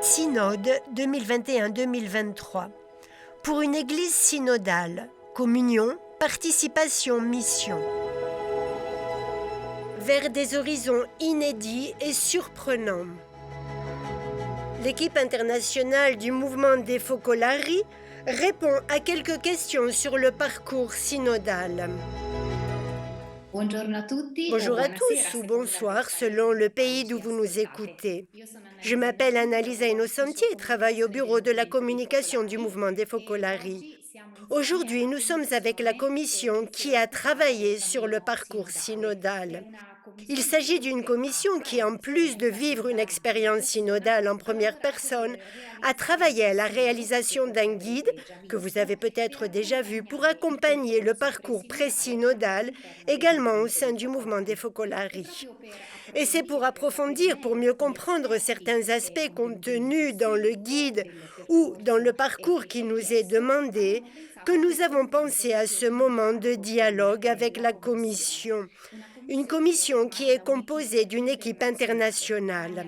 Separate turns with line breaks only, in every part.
Synode 2021-2023. Pour une Église synodale, communion, participation, mission. Vers des horizons inédits et surprenants. L'équipe internationale du mouvement des Focolari répond à quelques questions sur le parcours synodal. Bonjour à tous ou bonsoir selon le pays d'où vous nous écoutez. Je m'appelle Annalisa Innocenti et travaille au bureau de la communication du mouvement des Focolari. Aujourd'hui, nous sommes avec la commission qui a travaillé sur le parcours synodal. Il s'agit d'une commission qui, en plus de vivre une expérience synodale en première personne, a travaillé à la réalisation d'un guide, que vous avez peut-être déjà vu, pour accompagner le parcours pré-synodal, également au sein du mouvement des Focolari. Et c'est pour approfondir, pour mieux comprendre certains aspects contenus dans le guide ou dans le parcours qui nous est demandé, que nous avons pensé à ce moment de dialogue avec la commission. Une commission qui est composée d'une équipe internationale.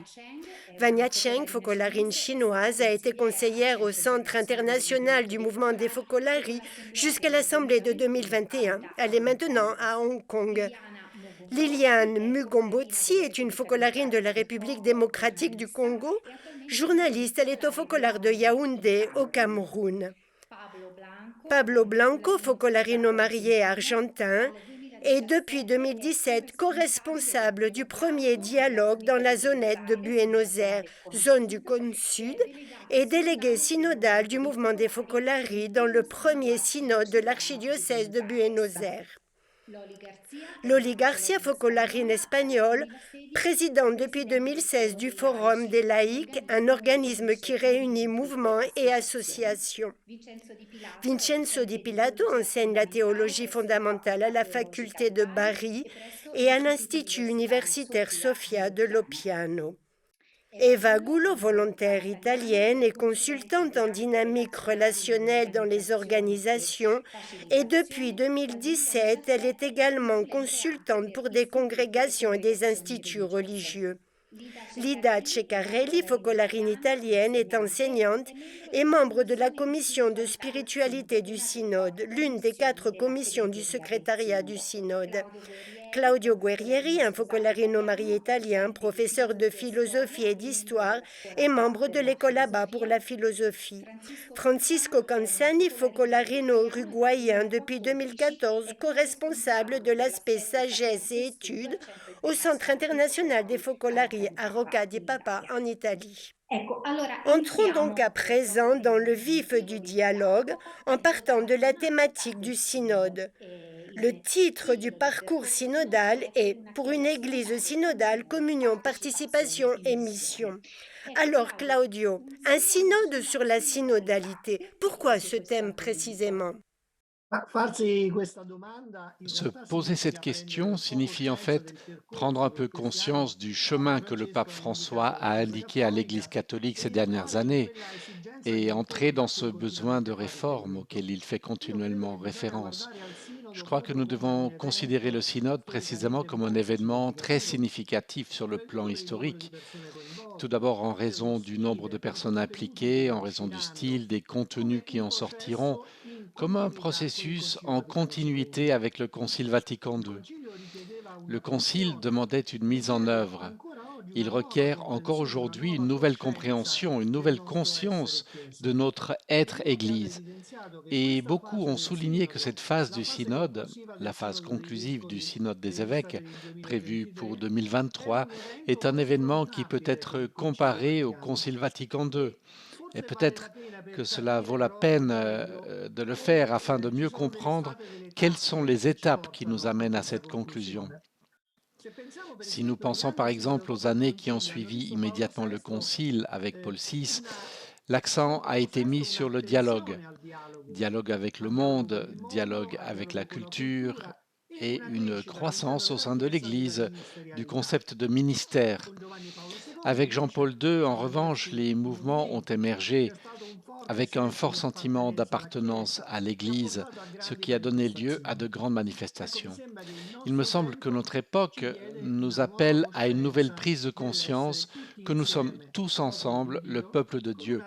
Vanya Cheng, focolarine chinoise, a été conseillère au Centre international du mouvement des Focolari jusqu'à l'Assemblée de 2021. Elle est maintenant à Hong Kong. Liliane Mugombotsi est une focolarine de la République démocratique du Congo. Journaliste, elle est au focolare de Yaoundé, au Cameroun. Pablo Blanco, focolarino marié argentin, est depuis 2017 co-responsable du premier dialogue dans la zonette de Buenos Aires, zone du Cône Sud, et délégué synodal du mouvement des Focolari dans le premier synode de l'archidiocèse de Buenos Aires. Loli Garcia, focolarine espagnole, présidente depuis 2016 du Forum des laïcs, un organisme qui réunit mouvements et associations. Vincenzo Di Pilato enseigne la théologie fondamentale à la faculté de Bari et à l'Institut universitaire Sofia de Lopiano. Eva Gullo, volontaire italienne et consultante en dynamique relationnelle dans les organisations, et depuis 2017, elle est également consultante pour des congrégations et des instituts religieux. Lida Ceccarelli, focolarine italienne, est enseignante et membre de la commission de spiritualité du synode, l'une des 4 commissions du secrétariat du synode. Claudio Guerrieri, un focolarino marié italien, professeur de philosophie et d'histoire et membre de l'école ABA pour la philosophie. Francisco Canzani, focolarino uruguayen depuis 2014, co-responsable de l'aspect sagesse et études au Centre international des Focolari à Rocca di Papa en Italie. Entrons donc à présent dans le vif du dialogue en partant de la thématique du synode. Le titre du parcours synodal est « Pour une église synodale, communion, participation et mission ». Alors Claudio, un synode sur la synodalité, pourquoi ce thème précisément ?
Se poser cette question signifie en fait prendre un peu conscience du chemin que le pape François a indiqué à l'Église catholique ces dernières années et entrer dans ce besoin de réforme auquel il fait continuellement référence. Je crois que nous devons considérer le synode précisément comme un événement très significatif sur le plan historique. Tout d'abord en raison du nombre de personnes impliquées, en raison du style, des contenus qui en sortiront, comme un processus en continuité avec le Concile Vatican II. Le Concile demandait une mise en œuvre. Il requiert encore aujourd'hui une nouvelle compréhension, une nouvelle conscience de notre être Église. Et beaucoup ont souligné que cette phase du synode, la phase conclusive du synode des évêques, prévue pour 2023, est un événement qui peut être comparé au Concile Vatican II. Et peut-être que cela vaut la peine de le faire afin de mieux comprendre quelles sont les étapes qui nous amènent à cette conclusion. Si nous pensons par exemple aux années qui ont suivi immédiatement le Concile avec Paul VI, l'accent a été mis sur le dialogue. Dialogue avec le monde, dialogue avec la culture et une croissance au sein de l'Église du concept de ministère. Avec Jean-Paul II, en revanche, les mouvements ont émergé avec un fort sentiment d'appartenance à l'Église, ce qui a donné lieu à de grandes manifestations. Il me semble que notre époque nous appelle à une nouvelle prise de conscience que nous sommes tous ensemble le peuple de Dieu,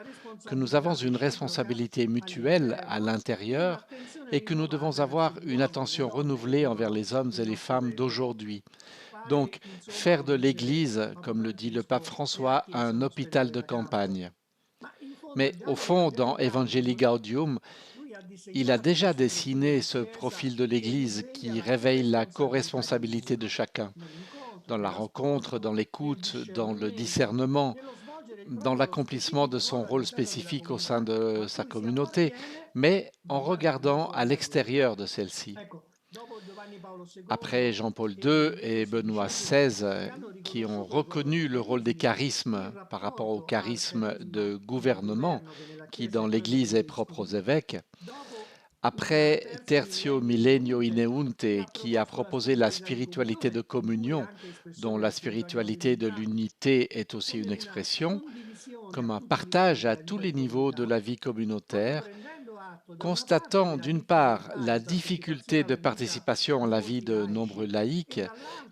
que nous avons une responsabilité mutuelle à l'intérieur et que nous devons avoir une attention renouvelée envers les hommes et les femmes d'aujourd'hui. Donc, faire de l'Église, comme le dit le pape François, un hôpital de campagne. Mais au fond, dans Evangelii Gaudium, il a déjà dessiné ce profil de l'Église qui réveille la co-responsabilité de chacun, dans la rencontre, dans l'écoute, dans le discernement, dans l'accomplissement de son rôle spécifique au sein de sa communauté, mais en regardant à l'extérieur de celle-ci. Après Jean-Paul II et Benoît XVI, qui ont reconnu le rôle des charismes par rapport au charisme de gouvernement qui dans l'Église est propre aux évêques, après Tertio Millennio Ineunte, qui a proposé la spiritualité de communion, dont la spiritualité de l'unité est aussi une expression, comme un partage à tous les niveaux de la vie communautaire, constatant d'une part la difficulté de participation à la vie de nombreux laïcs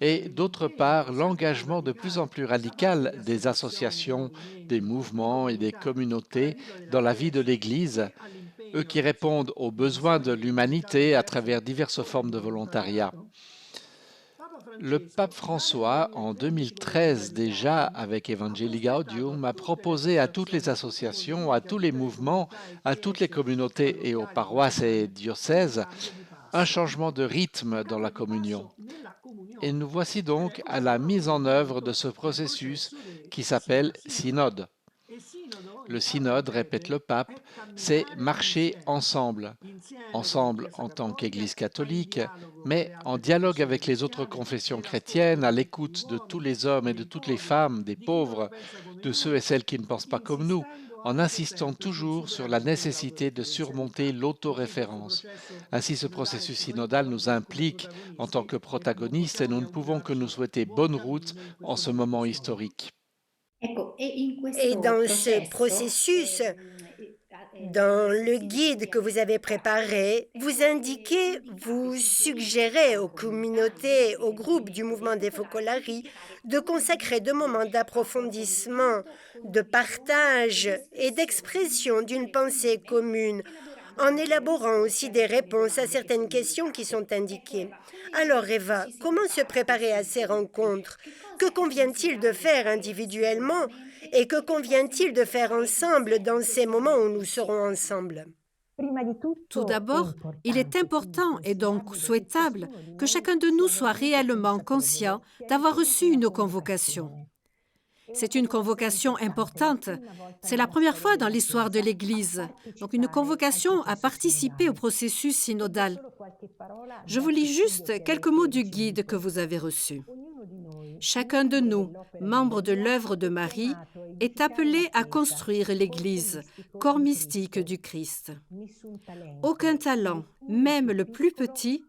et d'autre part l'engagement de plus en plus radical des associations, des mouvements et des communautés dans la vie de l'Église, eux qui répondent aux besoins de l'humanité à travers diverses formes de volontariat. Le pape François, en 2013 déjà, avec Evangelii Gaudium, a proposé à toutes les associations, à tous les mouvements, à toutes les communautés et aux paroisses et diocèses, un changement de rythme dans la communion. Et nous voici donc à la mise en œuvre de ce processus qui s'appelle synode. Le synode, répète le pape, c'est marcher ensemble, ensemble en tant qu'Église catholique, mais en dialogue avec les autres confessions chrétiennes, à l'écoute de tous les hommes et de toutes les femmes, des pauvres, de ceux et celles qui ne pensent pas comme nous, en insistant toujours sur la nécessité de surmonter l'autoréférence. Ainsi, ce processus synodal nous implique en tant que protagonistes et nous ne pouvons que nous souhaiter bonne route en ce moment historique.
Et dans ce processus, dans le guide que vous avez préparé, vous indiquez, vous suggérez aux communautés, aux groupes du mouvement des Focolari de consacrer des moments d'approfondissement, de partage et d'expression d'une pensée commune, en élaborant aussi des réponses à certaines questions qui sont indiquées. Alors Eva, comment se préparer à ces rencontres? Que convient-il de faire individuellement et que convient-il de faire ensemble dans ces moments où nous serons ensemble?
Tout d'abord, il est important et donc souhaitable que chacun de nous soit réellement conscient d'avoir reçu une convocation. C'est une convocation importante. C'est la première fois dans l'histoire de l'Église. Donc une convocation à participer au processus synodal. Je vous lis juste quelques mots du guide que vous avez reçu. Chacun de nous, membre de l'œuvre de Marie, est appelé à construire l'Église, corps mystique du Christ. Aucun talent, même le plus petit,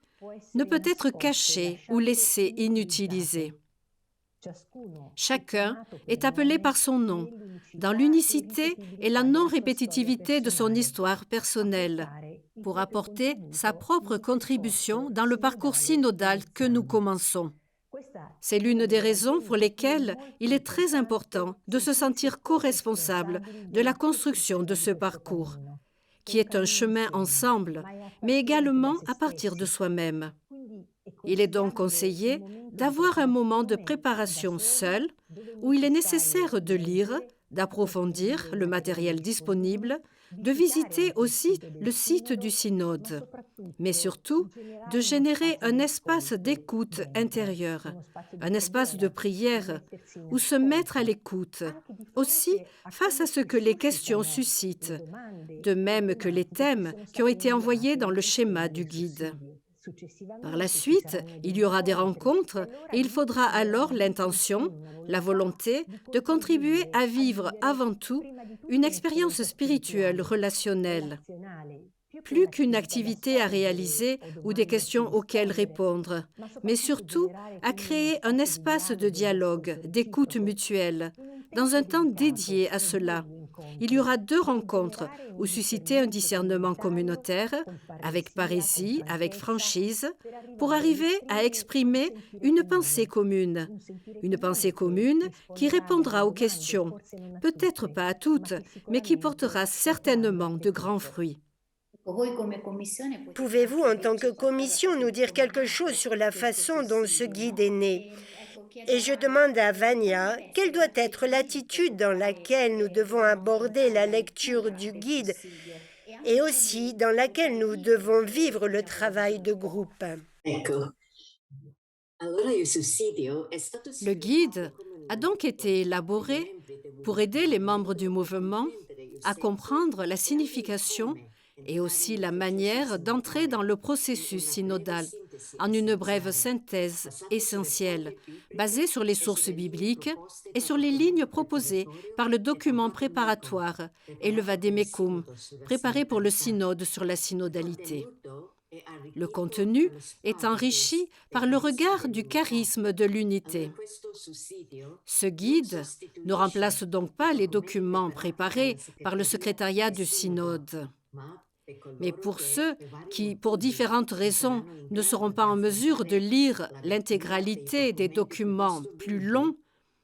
ne peut être caché ou laissé inutilisé. Chacun est appelé par son nom, dans l'unicité et la non-répétitivité de son histoire personnelle, pour apporter sa propre contribution dans le parcours synodal que nous commençons. C'est l'une des raisons pour lesquelles il est très important de se sentir co-responsable de la construction de ce parcours, qui est un chemin ensemble, mais également à partir de soi-même. Il est donc conseillé d'avoir un moment de préparation seul, où il est nécessaire de lire, d'approfondir le matériel disponible, de visiter aussi le site du synode, mais surtout de générer un espace d'écoute intérieure, un espace de prière où se mettre à l'écoute, aussi face à ce que les questions suscitent, de même que les thèmes qui ont été envoyés dans le schéma du guide. Par la suite, il y aura des rencontres et il faudra alors l'intention, la volonté de contribuer à vivre avant tout une expérience spirituelle relationnelle. Plus qu'une activité à réaliser ou des questions auxquelles répondre, mais surtout à créer un espace de dialogue, d'écoute mutuelle, dans un temps dédié à cela. Il y aura 2 rencontres où susciter un discernement communautaire, avec parésie, avec franchise, pour arriver à exprimer une pensée commune qui répondra aux questions, peut-être pas à toutes, mais qui portera certainement de grands fruits.
Pouvez-vous, en tant que commission, nous dire quelque chose sur la façon dont ce guide est né? Et je demande à Vania quelle doit être l'attitude dans laquelle nous devons aborder la lecture du guide et aussi dans laquelle nous devons vivre le travail de groupe.
Le guide a donc été élaboré pour aider les membres du mouvement à comprendre la signification et aussi la manière d'entrer dans le processus synodal en une brève synthèse essentielle, basée sur les sources bibliques et sur les lignes proposées par le document préparatoire et le Vademecum, préparé pour le synode sur la synodalité. Le contenu est enrichi par le regard du charisme de l'unité. Ce guide ne remplace donc pas les documents préparés par le secrétariat du synode. Mais pour ceux qui, pour différentes raisons, ne seront pas en mesure de lire l'intégralité des documents plus longs,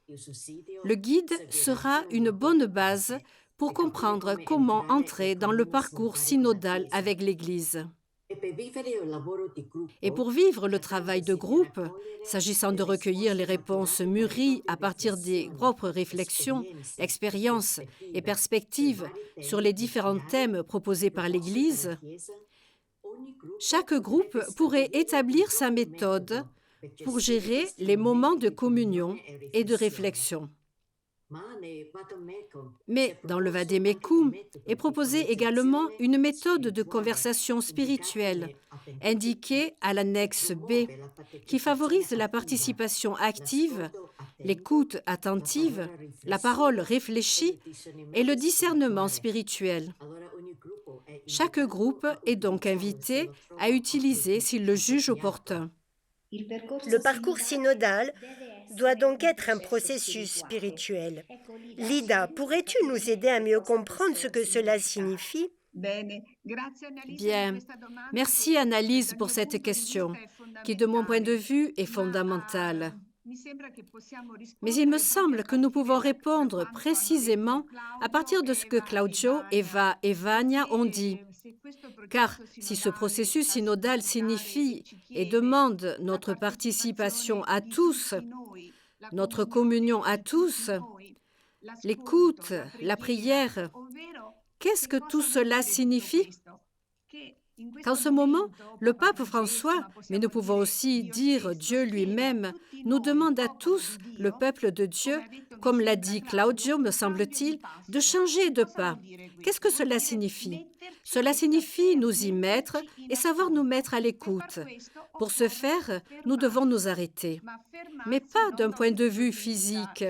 le guide sera une bonne base pour comprendre comment entrer dans le parcours synodal avec l'Église. Et pour vivre le travail de groupe, s'agissant de recueillir les réponses mûries à partir des propres réflexions, expériences et perspectives sur les différents thèmes proposés par l'Église, chaque groupe pourrait établir sa méthode pour gérer les moments de communion et de réflexion. Mais dans le Vademecum est proposée également une méthode de conversation spirituelle, indiquée à l'annexe B, qui favorise la participation active, l'écoute attentive, la parole réfléchie et le discernement spirituel. Chaque groupe est donc invité à utiliser s'il le juge opportun.
Le parcours synodal doit donc être un processus spirituel. Lida, pourrais-tu nous aider à mieux comprendre ce que cela signifie?
Bien. Merci Annalise pour cette question, qui de mon point de vue est fondamentale. Mais il me semble que nous pouvons répondre précisément à partir de ce que Claudio, Eva et Vania ont dit. Car si ce processus synodal signifie et demande notre participation à tous, notre communion à tous, l'écoute, la prière, qu'est-ce que tout cela signifie? Qu'en ce moment, le pape François, mais nous pouvons aussi dire Dieu lui-même, nous demande à tous, le peuple de Dieu, comme l'a dit Claudio, me semble-t-il, de changer de pas. Qu'est-ce que cela signifie? Cela signifie nous y mettre et savoir nous mettre à l'écoute. Pour ce faire, nous devons nous arrêter. Mais pas d'un point de vue physique.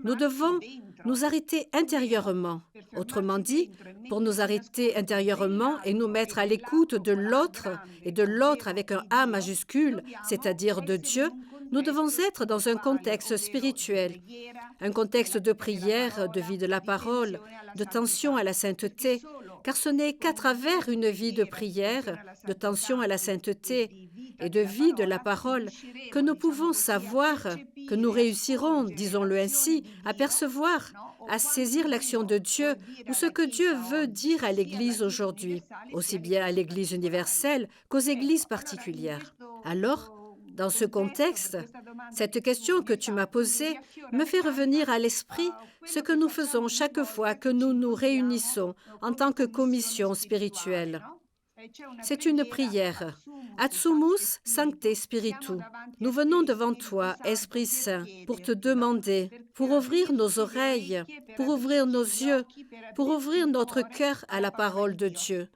Nous devons nous arrêter intérieurement. Autrement dit, pour nous arrêter intérieurement et nous mettre à l'écoute de l'autre, et de l'autre avec un A majuscule, c'est-à-dire de Dieu, nous devons être dans un contexte spirituel, un contexte de prière, de vie de la parole, de tension à la sainteté, car ce n'est qu'à travers une vie de prière, de tension à la sainteté et de vie de la parole que nous pouvons savoir, que nous réussirons, disons-le ainsi, à percevoir, à saisir l'action de Dieu ou ce que Dieu veut dire à l'Église aujourd'hui, aussi bien à l'Église universelle qu'aux Églises particulières. Alors, dans ce contexte, cette question que tu m'as posée me fait revenir à l'esprit ce que nous faisons chaque fois que nous nous réunissons en tant que commission spirituelle. C'est une prière. Adsumus Sancte Spiritu. Nous venons devant toi, Esprit Saint, pour te demander pour ouvrir nos oreilles, pour ouvrir nos yeux, pour ouvrir notre cœur à la parole de Dieu.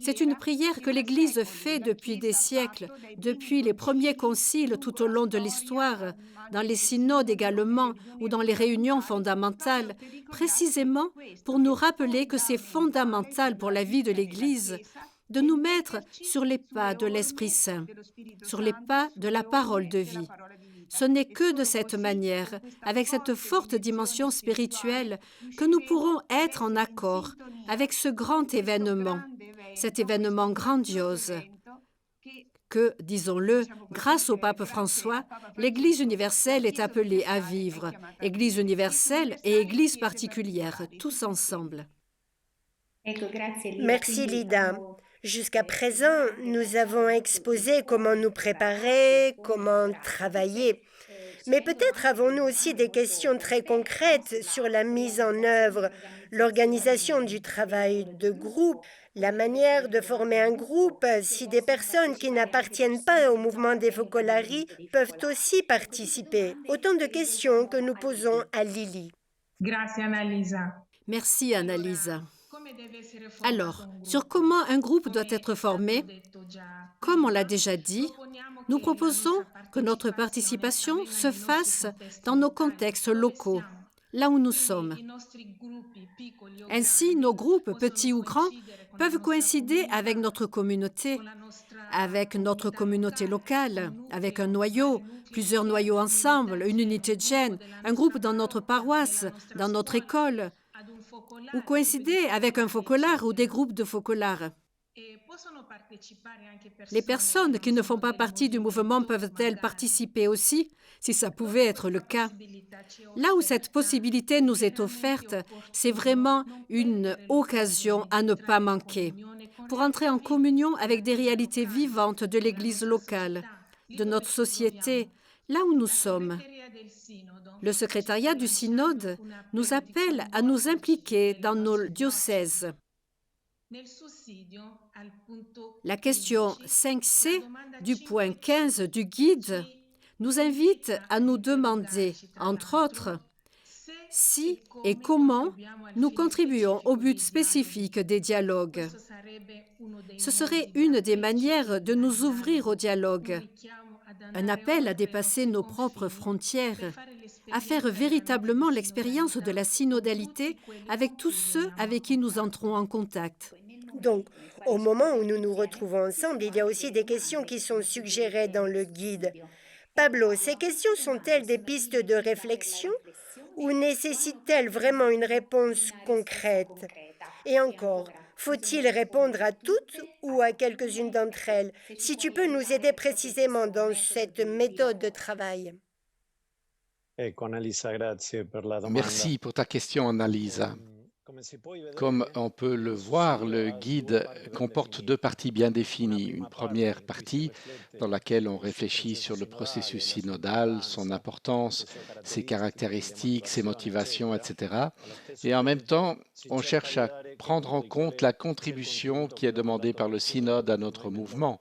C'est une prière que l'Église fait depuis des siècles, depuis les premiers conciles tout au long de l'histoire, dans les synodes également ou dans les réunions fondamentales, précisément pour nous rappeler que c'est fondamental pour la vie de l'Église de nous mettre sur les pas de l'Esprit Saint, sur les pas de la parole de vie. Ce n'est que de cette manière, avec cette forte dimension spirituelle, que nous pourrons être en accord avec ce grand événement, cet événement grandiose que, disons-le, grâce au pape François, l'Église universelle est appelée à vivre, Église universelle et Église particulière, tous ensemble.
Merci Lida. Jusqu'à présent, nous avons exposé comment nous préparer, comment travailler. Mais peut-être avons-nous aussi des questions très concrètes sur la mise en œuvre, l'organisation du travail de groupe, la manière de former un groupe, si des personnes qui n'appartiennent pas au mouvement des Focolari peuvent aussi participer. Autant de questions que nous posons à Lily.
Merci, Annalisa. Alors, sur comment un groupe doit être formé, comme on l'a déjà dit, nous proposons que notre participation se fasse dans nos contextes locaux, là où nous sommes. Ainsi, nos groupes, petits ou grands, peuvent coïncider avec notre communauté locale, avec un noyau, plusieurs noyaux ensemble, une unité de gène, un groupe dans notre paroisse, dans notre école, ou coïncider avec un focolare ou des groupes de focolars. Les personnes qui ne font pas partie du mouvement peuvent-elles participer aussi, si ça pouvait être le cas? Là où cette possibilité nous est offerte, c'est vraiment une occasion à ne pas manquer, pour entrer en communion avec des réalités vivantes de l'Église locale, de notre société, là où nous sommes. Le secrétariat du synode nous appelle à nous impliquer dans nos diocèses. La question 5C du point 15 du guide nous invite à nous demander, entre autres, si et comment nous contribuons au but spécifique des dialogues. Ce serait une des manières de nous ouvrir au dialogue, un appel à dépasser nos propres frontières, à faire véritablement l'expérience de la synodalité avec tous ceux avec qui nous entrons en contact.
Donc, au moment où nous nous retrouvons ensemble, il y a aussi des questions qui sont suggérées dans le guide. Pablo, ces questions sont-elles des pistes de réflexion ou nécessitent-elles vraiment une réponse concrète? Et encore, faut-il répondre à toutes ou à quelques-unes d'entre elles? Si tu peux nous aider précisément dans cette méthode de travail.
Merci pour ta question, Annalisa. Comme on peut le voir, le guide comporte deux parties bien définies. Une première partie dans laquelle on réfléchit sur le processus synodal, son importance, ses caractéristiques, ses motivations, etc. Et en même temps, on cherche à prendre en compte la contribution qui est demandée par le synode à notre mouvement.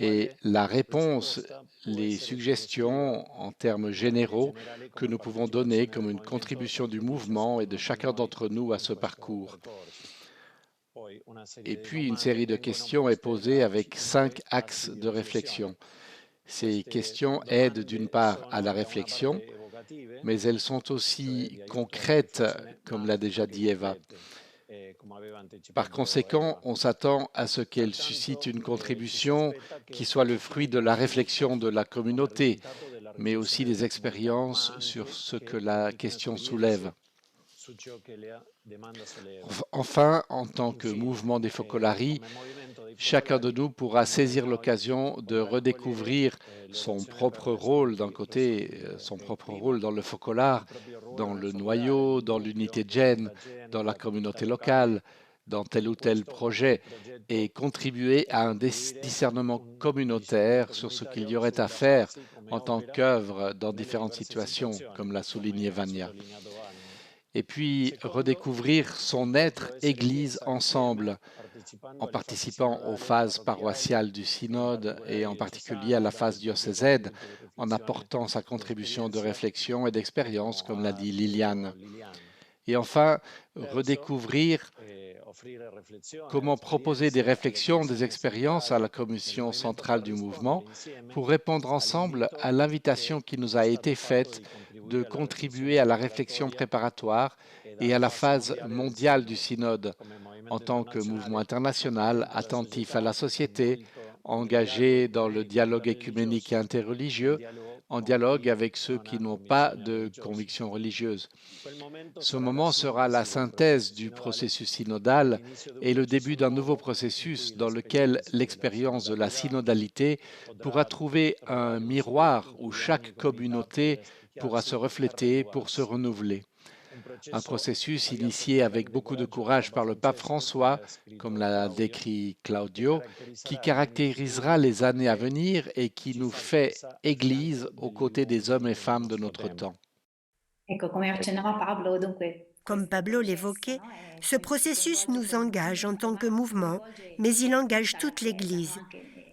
Et la réponse, les suggestions en termes généraux que nous pouvons donner comme une contribution du mouvement et de chacun d'entre nous à ce parcours. Et puis, une série de questions est posée avec 5 axes de réflexion. Ces questions aident d'une part à la réflexion, mais elles sont aussi concrètes, comme l'a déjà dit Eva. Par conséquent, on s'attend à ce qu'elle suscite une contribution qui soit le fruit de la réflexion de la communauté, mais aussi des expériences sur ce que la question soulève. Enfin, en tant que mouvement des Focolari, chacun de nous pourra saisir l'occasion de redécouvrir son propre rôle d'un côté, son propre rôle dans le focolare, dans le noyau, dans l'unité de gène, dans la communauté locale, dans tel ou tel projet, et contribuer à un discernement communautaire sur ce qu'il y aurait à faire en tant qu'œuvre dans différentes situations, comme l'a souligné Vania. Et puis redécouvrir son être Église ensemble, en participant aux phases paroissiales du synode et en particulier à la phase diocésaine, en apportant sa contribution de réflexion et d'expérience, comme l'a dit Liliane. Et enfin, redécouvrir comment proposer des réflexions, des expériences à la commission centrale du mouvement pour répondre ensemble à l'invitation qui nous a été faite de contribuer à la réflexion préparatoire et à la phase mondiale du synode en tant que mouvement international attentif à la société, engagé dans le dialogue écuménique et interreligieux, en dialogue avec ceux qui n'ont pas de conviction religieuse. Ce moment sera la synthèse du processus synodal et le début d'un nouveau processus dans lequel l'expérience de la synodalité pourra trouver un miroir où chaque communauté pourra se refléter pour se renouveler. Un processus initié avec beaucoup de courage par le pape François, comme l'a décrit Claudio, qui caractérisera les années à venir et qui nous fait Église aux côtés des hommes et femmes de notre temps.
Comme Pablo l'évoquait, ce processus nous engage en tant que mouvement, mais il engage toute l'Église.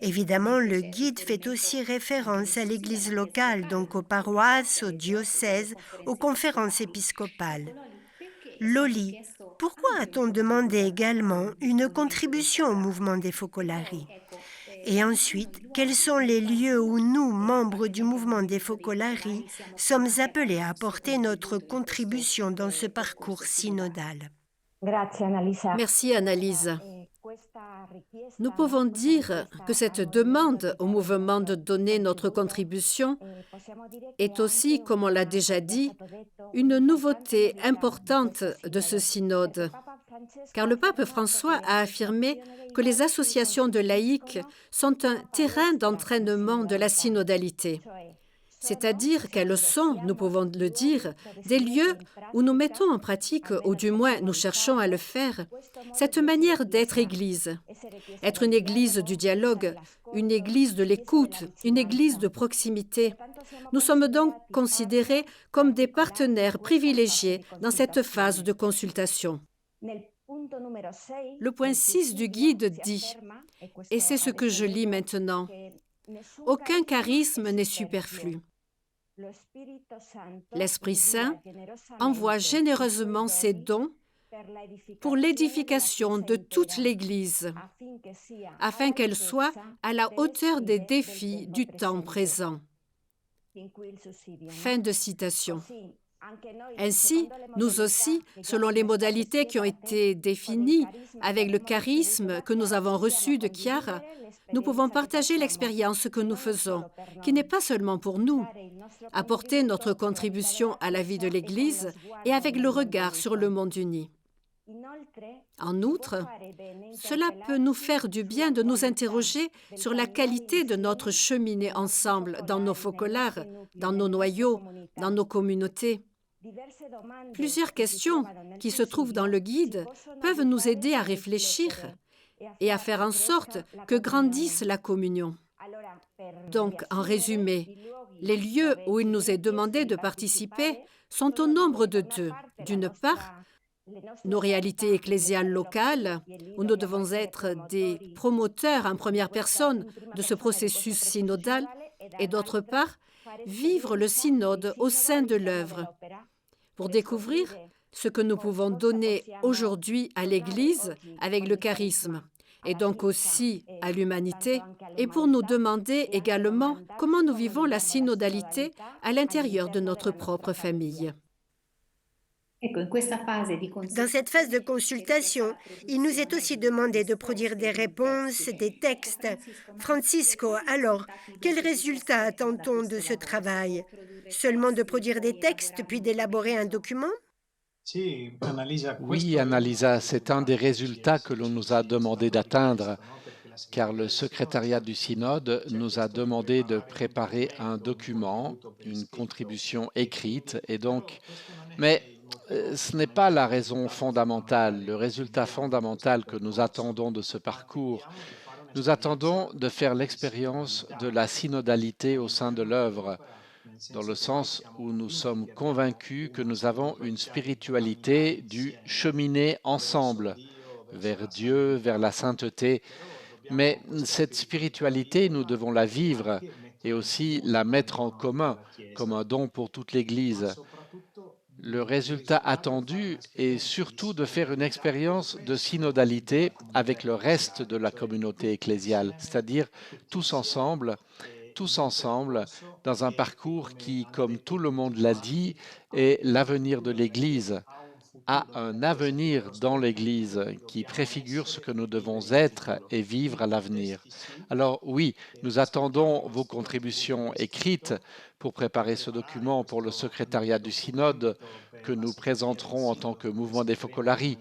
Évidemment, le guide fait aussi référence à l'Église locale, donc aux paroisses, aux diocèses, aux conférences épiscopales. Loli, pourquoi a-t-on demandé également une contribution au mouvement des Focolari? Et ensuite, quels sont les lieux où nous, membres du mouvement des Focolari, sommes appelés à apporter notre contribution dans ce parcours synodal?
Merci, Annalisa. Nous pouvons dire que cette demande au mouvement de donner notre contribution est aussi, comme on l'a déjà dit, une nouveauté importante de ce synode, car le pape François a affirmé que les associations de laïcs sont un terrain d'entraînement de la synodalité. C'est-à-dire qu'elles sont, nous pouvons le dire, des lieux où nous mettons en pratique, ou du moins nous cherchons à le faire, cette manière d'être Église. Être une Église du dialogue, une Église de l'écoute, une Église de proximité. Nous sommes donc considérés comme des partenaires privilégiés dans cette phase de consultation. Le point 6 du guide dit, et c'est ce que je lis maintenant, « Aucun charisme n'est superflu. L'Esprit Saint envoie généreusement ses dons pour l'édification de toute l'Église, afin qu'elle soit à la hauteur des défis du temps présent. » Fin de citation. Ainsi, nous aussi, selon les modalités qui ont été définies avec le charisme que nous avons reçu de Chiara, nous pouvons partager l'expérience que nous faisons, qui n'est pas seulement pour nous, apporter notre contribution à la vie de l'Église et avec le regard sur le monde uni. En outre, cela peut nous faire du bien de nous interroger sur la qualité de notre cheminée ensemble dans nos focolars, dans nos noyaux, dans nos communautés. Plusieurs questions qui se trouvent dans le guide peuvent nous aider à réfléchir et à faire en sorte que grandisse la communion. Donc, en résumé, les lieux où il nous est demandé de participer sont au nombre de deux. D'une part, nos réalités ecclésiales locales, où nous devons être des promoteurs en première personne de ce processus synodal, et d'autre part, vivre le synode au sein de l'œuvre, pour découvrir ce que nous pouvons donner aujourd'hui à l'Église avec le charisme, et donc aussi à l'humanité, et pour nous demander également comment nous vivons la synodalité à l'intérieur de notre propre famille.
Dans cette phase de consultation, il nous est aussi demandé de produire des réponses, des textes. Francisco, alors, quels résultats attend-on de ce travail? Seulement de produire des textes puis d'élaborer un document?
Oui, Annalisa, c'est un des résultats que l'on nous a demandé d'atteindre, car le secrétariat du synode nous a demandé de préparer un document, une contribution écrite, et donc, mais ce n'est pas la raison fondamentale, le résultat fondamental que nous attendons de ce parcours. Nous attendons de faire l'expérience de la synodalité au sein de l'œuvre, dans le sens où nous sommes convaincus que nous avons une spiritualité du cheminer ensemble vers Dieu, vers la sainteté. Mais cette spiritualité, nous devons la vivre et aussi la mettre en commun comme un don pour toute l'Église. Le résultat attendu est surtout de faire une expérience de synodalité avec le reste de la communauté ecclésiale, c'est-à-dire tous ensemble, tous ensemble, dans un parcours qui, comme tout le monde l'a dit, est l'avenir de l'Église, a un avenir dans l'Église qui préfigure ce que nous devons être et vivre à l'avenir. Alors oui, nous attendons vos contributions écrites pour préparer ce document pour le secrétariat du synode que nous présenterons en tant que mouvement des Focolari.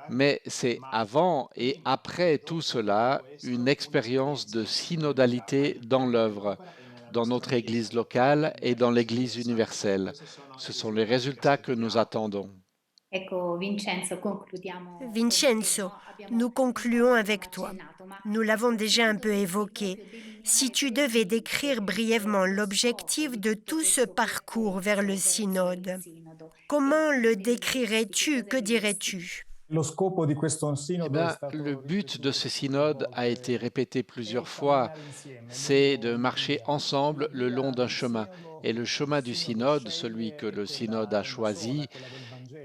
Mais c'est avant et après tout cela une expérience de synodalité dans l'œuvre, dans notre Église locale et dans l'Église universelle. Ce sont les résultats que nous attendons.
Vincenzo, nous concluons avec toi. Nous l'avons déjà un peu évoqué. Si tu devais décrire brièvement l'objectif de tout ce parcours vers le synode, comment le décrirais-tu? Que dirais-tu?
Eh bien, le but de ce synode a été répété plusieurs fois, c'est de marcher ensemble le long d'un chemin. Et le chemin du synode, celui que le synode a choisi,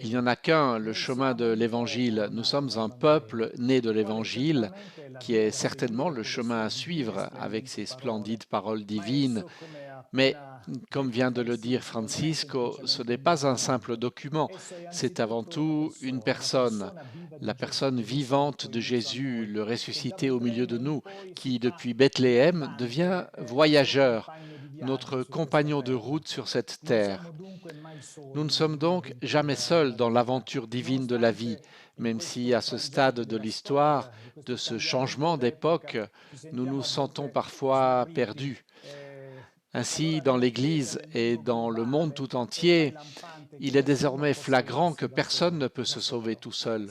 il n'y en a qu'un, le chemin de l'Évangile. Nous sommes un peuple né de l'Évangile, qui est certainement le chemin à suivre avec ses splendides paroles divines. Mais, comme vient de le dire Francisco, ce n'est pas un simple document, c'est avant tout une personne, la personne vivante de Jésus, le ressuscité au milieu de nous, qui depuis Bethléem devient voyageur, notre compagnon de route sur cette terre. Nous ne sommes donc jamais seuls dans l'aventure divine de la vie, même si à ce stade de l'histoire, de ce changement d'époque, nous nous sentons parfois perdus. Ainsi, dans l'Église et dans le monde tout entier, il est désormais flagrant que personne ne peut se sauver tout seul.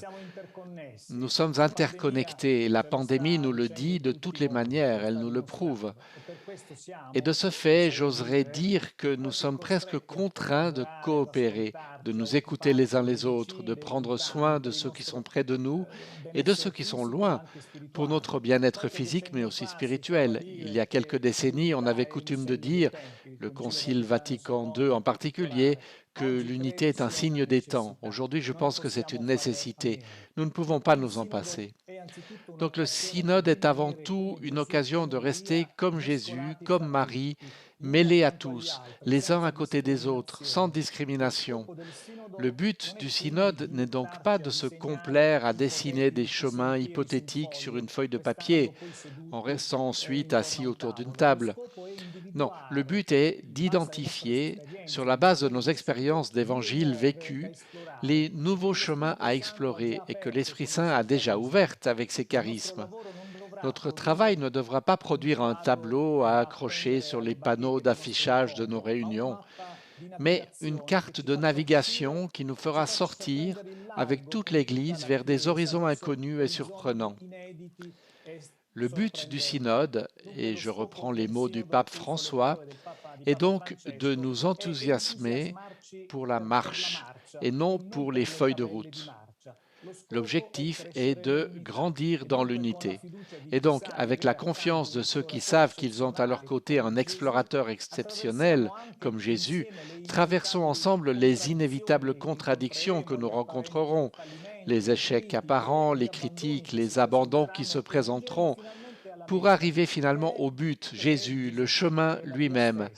Nous sommes interconnectés et la pandémie nous le dit de toutes les manières, elle nous le prouve. Et de ce fait, j'oserais dire que nous sommes presque contraints de coopérer, de nous écouter les uns les autres, de prendre soin de ceux qui sont près de nous et de ceux qui sont loin, pour notre bien-être physique mais aussi spirituel. Il y a quelques décennies, on avait coutume de dire, le Concile Vatican II en particulier, que l'unité est un signe des temps. Aujourd'hui, je pense que c'est une nécessité. Nous ne pouvons pas nous en passer. Donc le synode est avant tout une occasion de rester comme Jésus, comme Marie, mêlés à tous, les uns à côté des autres, sans discrimination. Le but du synode n'est donc pas de se complaire à dessiner des chemins hypothétiques sur une feuille de papier, en restant ensuite assis autour d'une table. Non, le but est d'identifier, sur la base de nos expériences d'évangile vécues, les nouveaux chemins à explorer et que l'Esprit Saint a déjà ouvertes avec ses charismes. Notre travail ne devra pas produire un tableau à accrocher sur les panneaux d'affichage de nos réunions, mais une carte de navigation qui nous fera sortir avec toute l'Église vers des horizons inconnus et surprenants. Le but du synode, et je reprends les mots du pape François, est donc de nous enthousiasmer pour la marche et non pour les feuilles de route. L'objectif est de grandir dans l'unité. Et donc, avec la confiance de ceux qui savent qu'ils ont à leur côté un explorateur exceptionnel comme Jésus, traversons ensemble les inévitables contradictions que nous rencontrerons, les échecs apparents, les critiques, les abandons qui se présenteront, pour arriver finalement au but, Jésus, le chemin lui-même.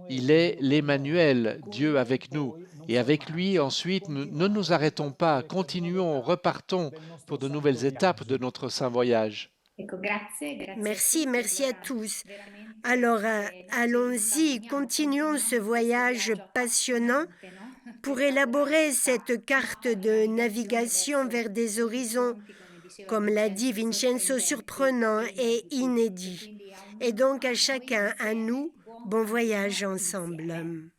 Il est l'Emmanuel, Dieu avec nous. Et avec lui, ensuite, nous ne nous arrêtons pas, continuons, repartons pour de nouvelles étapes de notre saint voyage.
Merci, merci à tous. Alors, allons-y, continuons ce voyage passionnant pour élaborer cette carte de navigation vers des horizons, comme l'a dit Vincenzo, surprenants et inédits. Et donc à chacun, à nous, bon voyage ensemble.